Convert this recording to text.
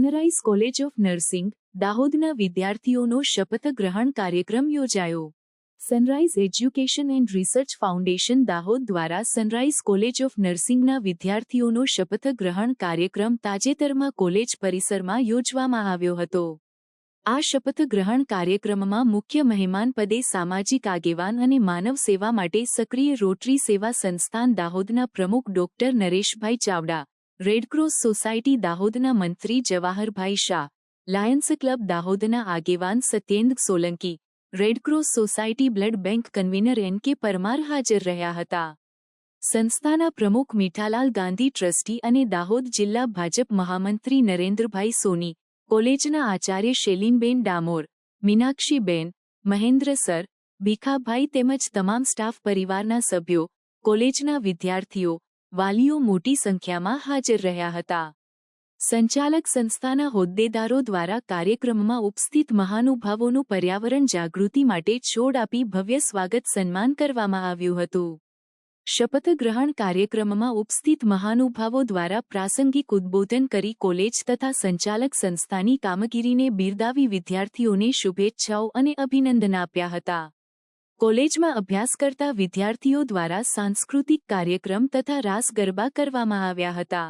Sunrise college of nursing દાહોદના વિદ્યાર્થીઓનો શપથ ગ્રહણ કાર્યક્રમ યોજાયો. Sunrise education and research foundation Dahod દ્વારા સનરાઈઝ કોલેજ ઓફ નર્સિંગના વિદ્યાર્થીઓનો શપથ ગ્રહણ કાર્યક્રમ તાજેતરમાં કોલેજ પરિસરમાં યોજવામાં આવ્યો હતો. આ શપથ ગ્રહણ કાર્યક્રમમાં મુખ્ય મહેમાન પદે સામાજિક આગેવાન અને માનવ સેવા માટે સક્રિય રોટરી સેવા સંસ્થાન દાહોદના પ્રમુખ doctor Nareshbhai Chavda, Red Cross Society દાહોદના મંત્રી જવાહરભાઈ શાહ, લાયન્સ ક્લબ દાહોદના આગેવાન Satyendra Solanki, Red Cross Society Blood Bank convener N K. Parmar હાજર રહ્યા હતા. સંસ્થાના પ્રમુખ મીઠાલાલ ગાંધી ટ્રસ્ટી અને દાહોદ જિલ્લા ભાજપ મહામંત્રી નરેન્દ્રભાઈ સોની, કોલેજના આચાર્ય શૈલીનબેન ડામોર, મીનાક્ષીબેન, મહેન્દ્ર સર, ભીખાભાઈ તેમજ તમામ સ્ટાફ પરિવારના સભ્યો, કોલેજના વિદ્યાર્થીઓ, વાલીઓ મોટી સંખ્યામાં હાજર રહ્યા હતા. સંચાલક સંસ્થાના હોદ્દેદારો દ્વારા કાર્યક્રમમાં ઉપસ્થિત મહાનુભાવોનું પર્યાવરણ જાગૃતિ માટે છોડ આપી ભવ્ય સ્વાગત સન્માન કરવામાં આવ્યું હતું. શપથ ગ્રહણ કાર્યક્રમમાં ઉપસ્થિત મહાનુભાવો દ્વારા પ્રાસંગિક ઉદ્બોધન કરી કોલેજ તથા સંચાલક સંસ્થાની કામગીરીને બિરદાવી વિદ્યાર્થીઓને શુભેચ્છાઓ અને અભિનંદન આપ્યા હતા. કોલેજમાં અભ્યાસ કરતા વિદ્યાર્થીઓ દ્વારા સાંસ્કૃતિક કાર્યક્રમ તથા રાસ ગરબા કરવામાં આવ્યા હતા.